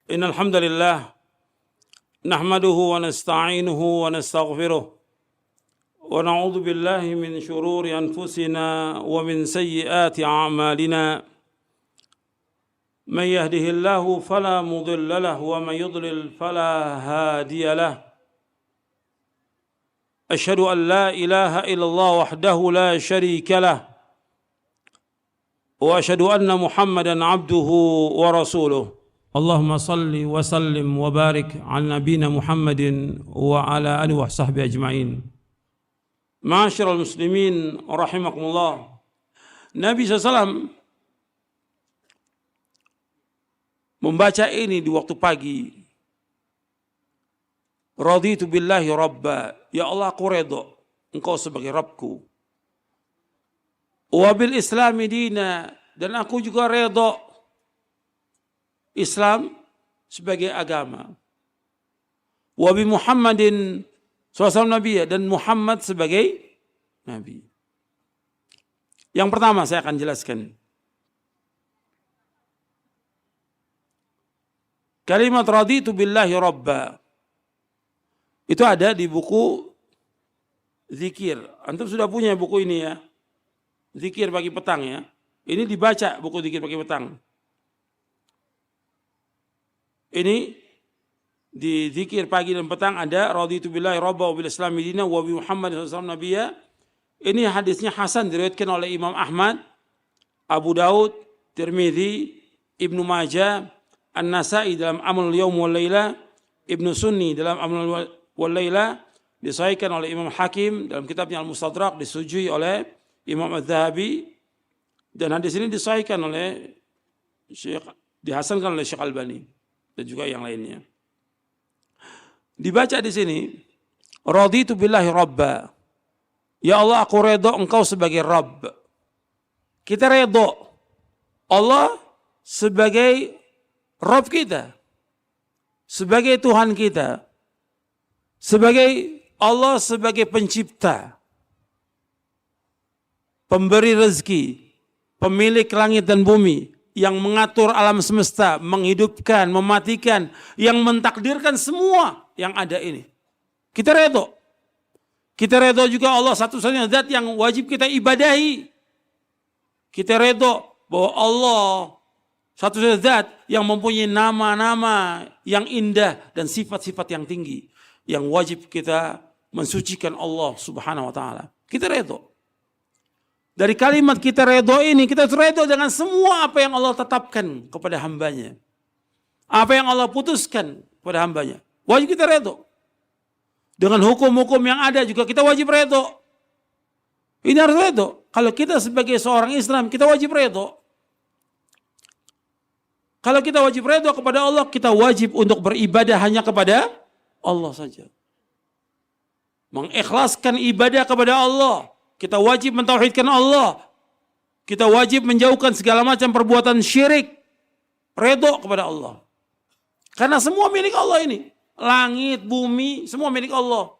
إن الحمد لله نحمده ونستعينه ونستغفره ونعوذ بالله من شرور أنفسنا ومن سيئات أعمالنا من يهده الله فلا مضل له ومن يضلل فلا هادي له أشهد أن لا إله إلا الله وحده لا شريك له وأشهد أن محمدا عبده ورسوله اللهم صل وسلم وبارك على نبينا محمد وعلى آله وصحبه أجمعين. Ma'asyiral muslimin rahimakumullah. Nabi SAW membaca ini di waktu pagi. Raditu billahi rabba. Ya Allah, aku redha Engkau sebagai Rabbku. Wa bil islami dina, dan aku juga redha Islam sebagai agama. Wa bi Muhammadin SAW Nabi, dan Muhammad sebagai Nabi. Yang pertama saya akan jelaskan. Kalimat raditu billahi rabba itu ada di buku zikir. Antum sudah punya buku ini ya. Zikir pagi petang ya. Ini dibaca buku zikir pagi petang. Ini di zikir pagi dan petang ada raditu billahi rabba wa bil islami dina wa bi Muhammadin sallallahu alaihi wasallam. Ini hadisnya hasan, diriwayatkan oleh Imam Ahmad, Abu Daud, Tirmidzi, Ibnu Majah, An-Nasa'i dalam Amalul Yaum wal Laila, Ibnu Sunni dalam Amalul wal Laila, disahihkan oleh Imam Hakim dalam kitabnya Al-Mustadrak, disetujui oleh Imam Az-Zahabi, dan hadis ini disahihkan oleh Syekh, dihasankan oleh Syekh Albani dan juga yang lainnya. Dibaca di sini, raditu billahi rabba. Ya Allah, aku redha Engkau sebagai Rabb. Kita redha Allah sebagai Rabb kita, sebagai Tuhan kita, sebagai Allah sebagai pencipta, pemberi rezeki, pemilik langit dan bumi, yang mengatur alam semesta, menghidupkan, mematikan, yang mentakdirkan semua yang ada ini. Kita redha. Kita redha juga Allah satu-satunya zat yang wajib kita ibadahi. Kita redha bahwa Allah satu-satunya zat yang mempunyai nama-nama yang indah dan sifat-sifat yang tinggi, yang wajib kita mensucikan Allah Subhanahu wa taala. Kita redha. Dari kalimat kita redha ini, kita redha dengan semua apa yang Allah tetapkan kepada hambanya. Apa yang Allah putuskan kepada hambanya. Wajib kita redha. Dengan hukum-hukum yang ada juga kita wajib redha. Ini harus redha. Kalau kita sebagai seorang Islam, kita wajib redha. Kalau kita wajib redha kepada Allah, kita wajib untuk beribadah hanya kepada Allah saja. Mengikhlaskan ibadah kepada Allah. Kita wajib mentauhidkan Allah. Kita wajib menjauhkan segala macam perbuatan syirik. Redha kepada Allah. Karena semua milik Allah ini. Langit, bumi, semua milik Allah.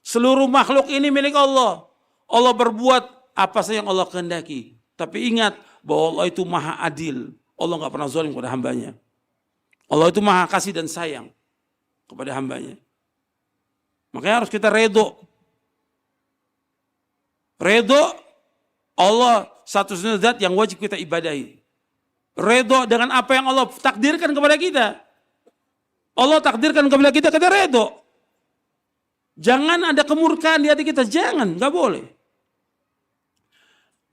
Seluruh makhluk ini milik Allah. Allah berbuat apa saja yang Allah kehendaki. Tapi ingat bahwa Allah itu maha adil. Allah nggak pernah zalim kepada hambanya. Allah itu maha kasih dan sayang kepada hambanya. Makanya harus kita redha. Redha Allah satu-satunya zat yang wajib kita ibadahi. Redha dengan apa yang Allah takdirkan kepada kita. Allah takdirkan kepada kita redha. Jangan ada kemurkaan di hati kita, jangan, nggak boleh.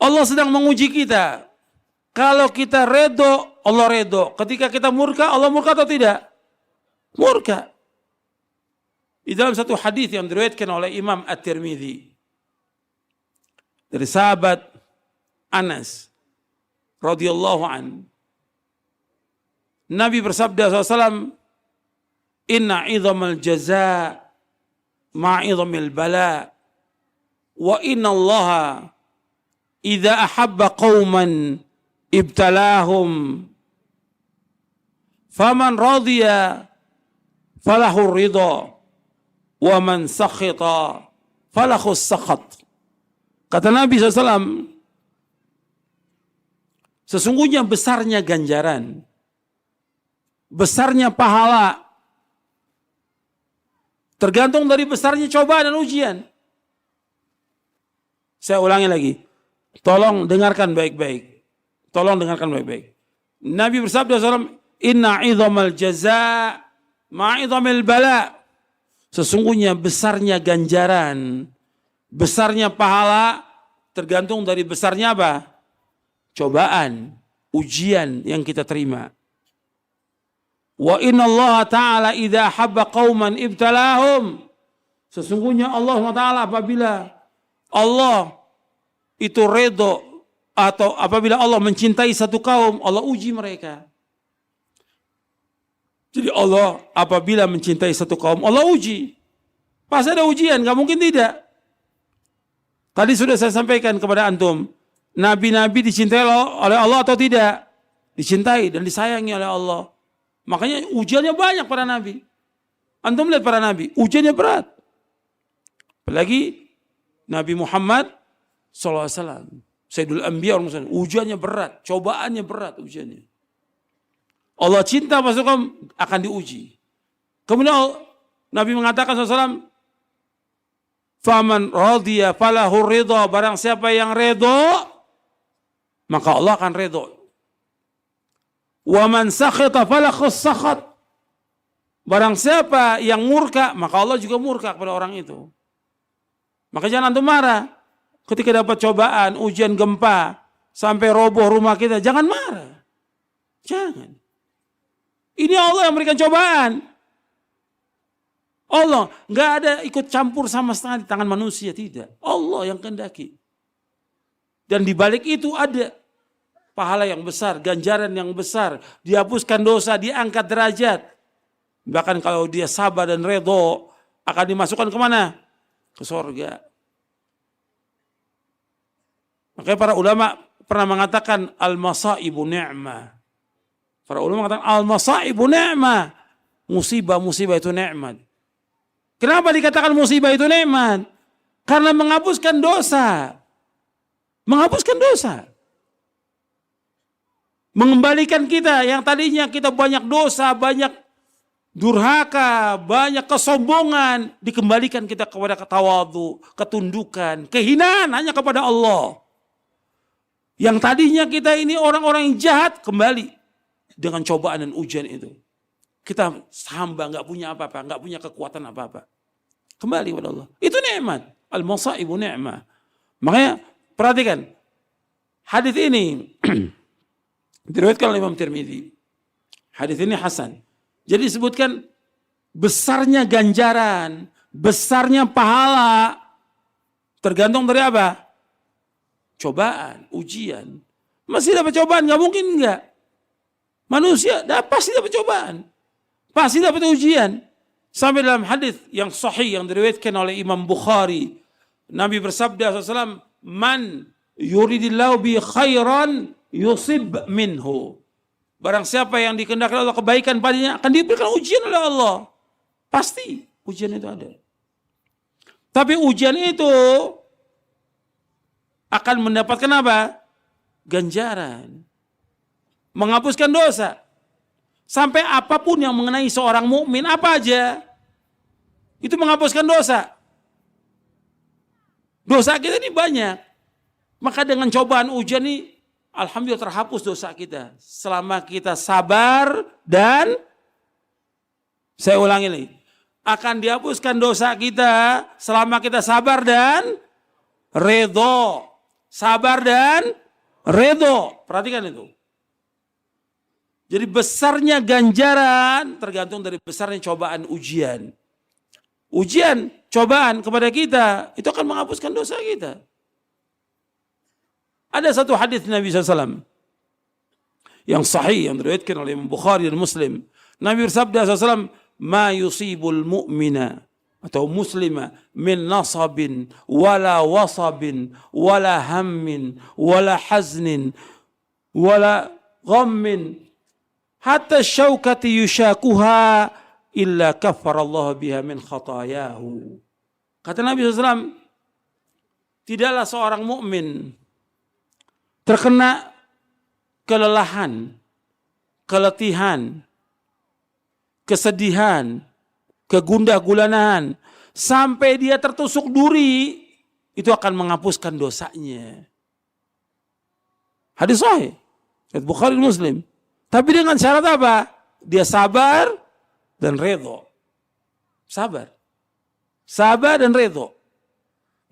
Allah sedang menguji kita. Kalau kita redha, Allah redha. Ketika kita murka, Allah murka atau tidak? Murka. Di dalam satu hadis yang diriwayatkan oleh Imam At-Tirmidzi dari sahabat Anas radhiyallahu an, Nabi bersabda SAW, inna idhamal jaza ma'idhamil bala wa inna allaha idha ahabba qawman ibtalahum faman radhiya falahu ridha wa man sakhita falahu sakhat. Kata Nabi SAW, sesungguhnya besarnya ganjaran besarnya pahala. Tergantung dari besarnya cobaan dan ujian. Saya ulangi lagi. Tolong dengarkan baik-baik. Tolong dengarkan baik-baik. Nabi bersabda SAW, Inna idhamal jaza ma'idhamil bala. Sesungguhnya besarnya ganjaran, besarnya pahala, tergantung dari besarnya apa? Cobaan, ujian yang kita terima. Wa inna Allah ta'ala idha habba qawman ibtalahum. Sesungguhnya Allah SWT apabila Allah itu redho, atau apabila Allah mencintai satu kaum, Allah uji mereka. Jadi Allah apabila mencintai satu kaum, Allah uji. Pasti ada ujian, gak mungkin tidak. Tadi sudah saya sampaikan kepada antum, nabi-nabi dicintai oleh Allah atau tidak? Dicintai dan disayangi oleh Allah. Makanya ujiannya banyak para nabi. Antum lihat para nabi, ujiannya berat. Apalagi Nabi Muhammad SAW, Sayyidul Anbiya, ujiannya berat, cobaannya berat ujiannya. Allah cinta masukkan akan diuji. Kemudian Nabi mengatakan SAW, Faman radhiya falahu ridha, barang siapa yang redho, maka Allah akan redho. Wa man sakhita falahu sakhat, barang siapa yang murka, maka Allah juga murka kepada orang itu. Maka jangan antum marah ketika dapat cobaan, ujian gempa, sampai roboh rumah kita, jangan marah. Jangan. Ini Allah yang memberikan cobaan. Allah nggak ada ikut campur sama sekali di tangan manusia, tidak. Allah yang kehendaki. Dan di balik itu ada pahala yang besar, ganjaran yang besar, dihapuskan dosa, diangkat derajat. Bahkan kalau dia sabar dan redho, akan dimasukkan kemana? Ke surga. Makanya para ulama pernah mengatakan al-masaibu ni'mah. Para ulama mengatakan al-masaibu ni'mah. Musibah-musibah itu nikmat. Kenapa dikatakan musibah itu nikmat? Karena menghapuskan dosa. Menghapuskan dosa. Mengembalikan kita yang tadinya kita banyak dosa, banyak durhaka, banyak kesombongan, dikembalikan kita kepada tawadhu, ketundukan, kehinaan hanya kepada Allah. Yang tadinya kita ini orang-orang yang jahat, kembali dengan cobaan dan ujian itu. Kita hamba, nggak punya apa-apa, nggak punya kekuatan apa-apa. Kembali kepada Allah. Itu nikmat. Al-masaibu ni'mah. Makanya perhatikan. Hadis ini diriwayatkan oleh Imam Tirmidzi. Hadis ini hasan. Jadi disebutkan besarnya ganjaran, besarnya pahala, tergantung dari apa? Cobaan, ujian. Masih dapat cobaan, nggak mungkin enggak. Manusia pasti dapat cobaan. Pasti dapat ujian. Sampai dalam hadis yang sahih yang diriwayatkan oleh Imam Bukhari, Nabi bersabda SAW, Man yuridillahu bi khairan yusib minhu. Barang siapa yang dikehendaki Allah kebaikan padanya, akan diberikan ujian oleh Allah. Pasti ujian itu ada. Tapi ujian itu akan mendapatkan apa? Ganjaran. Menghapuskan dosa. Sampai apapun yang mengenai seorang mukmin, apa aja, itu menghapuskan dosa. Dosa kita ini banyak. Maka dengan cobaan ujian ini, alhamdulillah terhapus dosa kita. Selama kita sabar dan, saya ulangi lagi, akan dihapuskan dosa kita selama kita sabar dan redho. Sabar dan redho. Perhatikan itu. Jadi besarnya ganjaran tergantung dari besarnya cobaan ujian. Ujian, cobaan kepada kita, itu akan menghapuskan dosa kita. Ada satu hadis Nabi SAW yang sahih, yang diriwayatkan oleh Imam Bukhari dan Muslim. Nabi bersabda SAW, Ma yusibul mu'mina atau muslima min nasabin, wala wasabin, wala hammin, wala haznin, wala ghammin, hatta syaukati yushakuha illa kafarallahu biha min khatayahu. Kata Nabi SAW, tidaklah seorang mukmin terkena kelelahan, keletihan, kesedihan, kegundah gulanaan, sampai dia tertusuk duri, itu akan menghapuskan dosanya. Hadis sahih, Bukhari Muslim. Tapi dengan syarat apa? Dia sabar dan redho. Sabar. Sabar dan redho.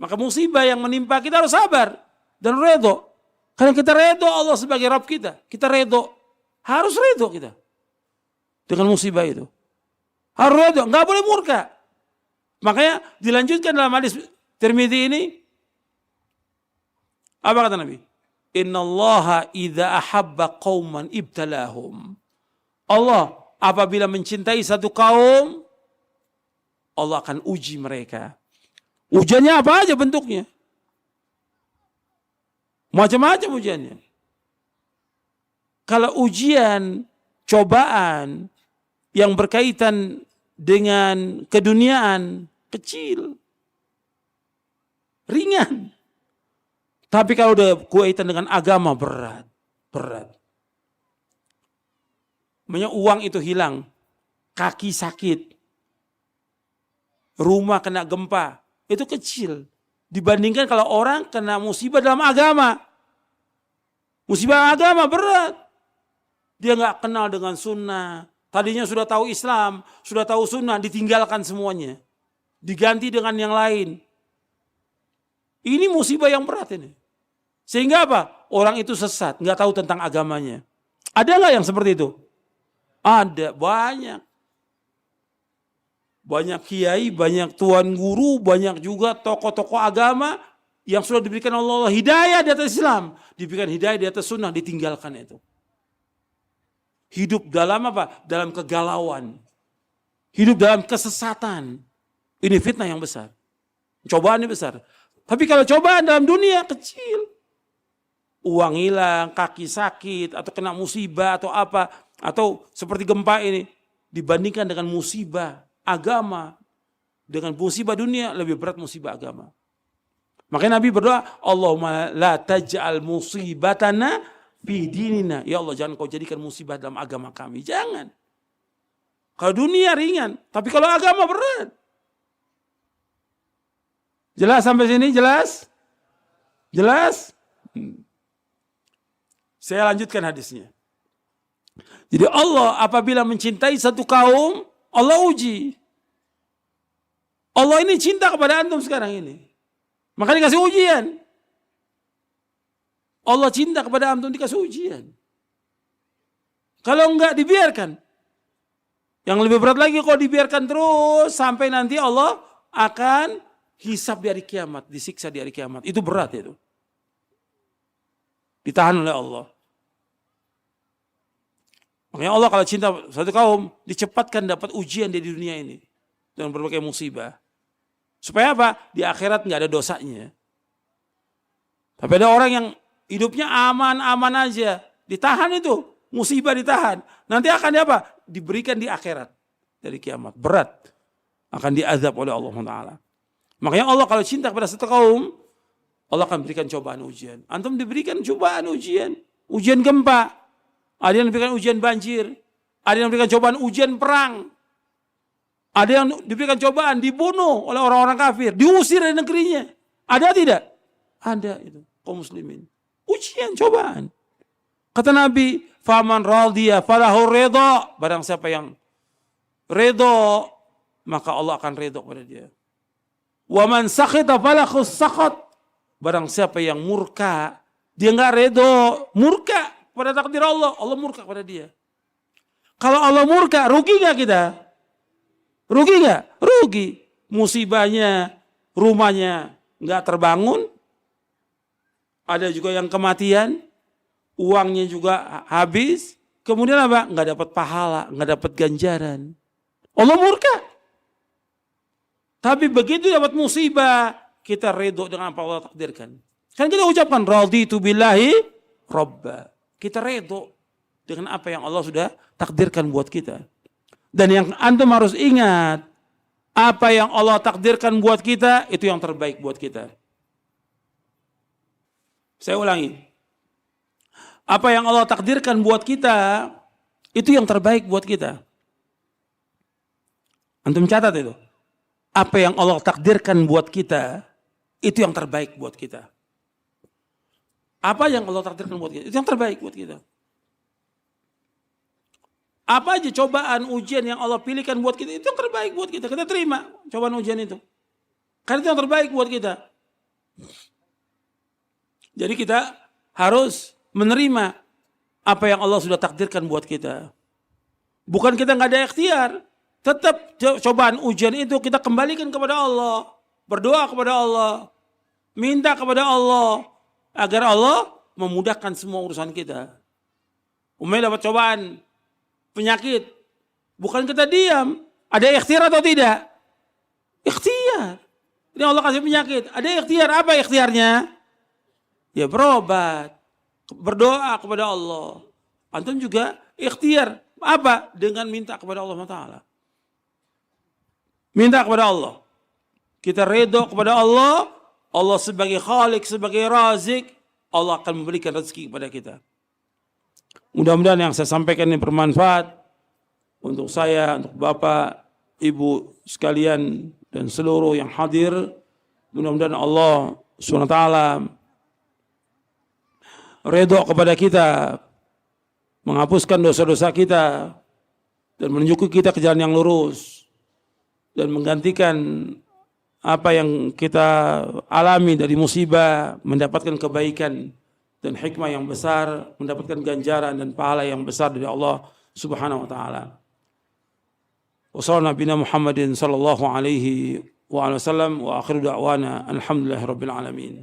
Maka musibah yang menimpa kita harus sabar dan redho. Karena kita redho Allah sebagai Rabb kita. Kita redho. Harus redho kita. Dengan musibah itu. Harus redho. Nggak boleh murka. Makanya dilanjutkan dalam hadis Tirmidzi ini. Apa kata Nabi? Innallaha idza ahabba qauman ibtalahum. Allah apabila mencintai satu kaum, Allah akan uji mereka. Ujiannya apa aja bentuknya? Macam-macam ujiannya. Kalau ujian, cobaan yang berkaitan dengan keduniaan, kecil, ringan. Tapi kalau udah kaitan dengan agama, berat. Makanya uang itu hilang, kaki sakit, rumah kena gempa, itu kecil. Dibandingkan kalau orang kena musibah dalam agama. Musibah agama berat. Dia nggak kenal dengan sunnah. Tadinya sudah tahu Islam, sudah tahu sunnah, ditinggalkan semuanya. Diganti dengan yang lain. Ini musibah yang berat ini. Sehingga apa? Orang itu sesat, nggak tahu tentang agamanya. Ada nggak yang seperti itu? Ada, banyak. Banyak kiai, banyak tuan guru, banyak juga tokoh-tokoh agama yang sudah diberikan Allah hidayah di atas Islam. Diberikan hidayah di atas sunnah, ditinggalkan itu. Hidup dalam apa? Dalam kegalauan. Hidup dalam kesesatan. Ini fitnah yang besar. Cobaan yang besar. Tapi kalau cobaan dalam dunia kecil. Uang hilang, kaki sakit, atau kena musibah, atau apa. Atau seperti gempa ini. Dibandingkan dengan musibah agama. Dengan musibah dunia, lebih berat musibah agama. Makanya Nabi berdoa, Allahumma la taj'al musibatana fi dinina. Ya Allah, jangan kau jadikan musibah dalam agama kami. Jangan. Kalau dunia ringan, tapi kalau agama berat. Jelas sampai sini? Jelas? Jelas? Saya lanjutkan hadisnya. Jadi Allah apabila mencintai satu kaum, Allah uji. Allah ini cinta kepada antum sekarang ini. Maka dikasih ujian. Allah cinta kepada antum, dikasih ujian. Kalau enggak dibiarkan. Yang lebih berat lagi kalau dibiarkan terus sampai nanti Allah akan hisab di hari kiamat, disiksa di hari kiamat. Itu berat itu. Ditahan oleh Allah. Makanya Allah kalau cinta satu kaum, dicepatkan dapat ujian di dunia ini. Dengan berbagai musibah. Supaya apa? Di akhirat nggak ada dosanya. Tapi ada orang yang hidupnya aman-aman aja. Ditahan itu. Musibah ditahan. Nanti akan apa? Diberikan di akhirat. Dari kiamat. Berat. Akan diazab oleh Allah Taala. Makanya Allah kalau cinta kepada satu kaum, Allah akan berikan cobaan ujian. Antum diberikan cobaan ujian. Ujian gempa. Ada yang diberikan ujian banjir. Ada yang diberikan cobaan ujian perang. Ada yang diberikan cobaan dibunuh oleh orang-orang kafir. Diusir dari negerinya. Ada tidak? Ada itu. Kaum muslimin. Ujian, cobaan. Kata Nabi, faman radhiya falahu ridha. Barang siapa yang ridha, maka Allah akan ridha kepada dia. Wa man sakhita falahu sakhat. Barang siapa yang murka, dia enggak ridha, murka pada takdir Allah, Allah murka kepada dia. Kalau Allah murka, rugi enggak kita? Rugi enggak? Rugi. Musibahnya, rumahnya enggak terbangun. Ada juga yang kematian, uangnya juga habis. Kemudian apa? Enggak dapat pahala, enggak dapat ganjaran. Allah murka. Tapi begitu dapat musibah, kita redho dengan apa Allah takdirkan. Kan kita ucapkan raditu billahi robba. Kita redho dengan apa yang Allah sudah takdirkan buat kita. Dan yang antum harus ingat, apa yang Allah takdirkan buat kita, itu yang terbaik buat kita. Saya ulangi. Apa yang Allah takdirkan buat kita, itu yang terbaik buat kita. Antum catat itu. Apa yang Allah takdirkan buat kita, itu yang terbaik buat kita. Apa yang Allah takdirkan buat kita, itu yang terbaik buat kita. Apa aja cobaan, ujian yang Allah pilihkan buat kita, itu yang terbaik buat kita. Kita terima cobaan ujian itu. Karena itu yang terbaik buat kita. Jadi kita harus menerima apa yang Allah sudah takdirkan buat kita. Bukan kita nggak ada ikhtiar. Tetap cobaan ujian itu kita kembalikan kepada Allah. Berdoa kepada Allah. Minta kepada Allah. Agar Allah memudahkan semua urusan kita. Dapat cobaan penyakit. Bukan kita diam. Ada ikhtiar atau tidak? Ikhtiar. Ini Allah kasih penyakit. Ada ikhtiar. Apa ikhtiarnya? Ya berobat. Berdoa kepada Allah. Antum juga ikhtiar. Apa? Dengan minta kepada Allah Ta'ala. Minta kepada Allah. Kita redha kepada Allah. Allah sebagai Khalik, sebagai Razik. Allah akan memberikan rezeki kepada kita. Mudah-mudahan yang saya sampaikan ini bermanfaat untuk saya, untuk Bapak, Ibu sekalian dan seluruh yang hadir. Mudah-mudahan Allah SWT redha kepada kita, menghapuskan dosa-dosa kita dan menunjukkan kita ke jalan yang lurus dan menggantikan apa yang kita alami dari musibah, mendapatkan kebaikan dan hikmah yang besar, mendapatkan ganjaran dan pahala yang besar dari Allah Subhanahu wa taala. Wassallallahu nabiyana Muhammadin sallallahu alaihi wa sallam wa akhiru da'wana alhamdulillahirabbil alamin.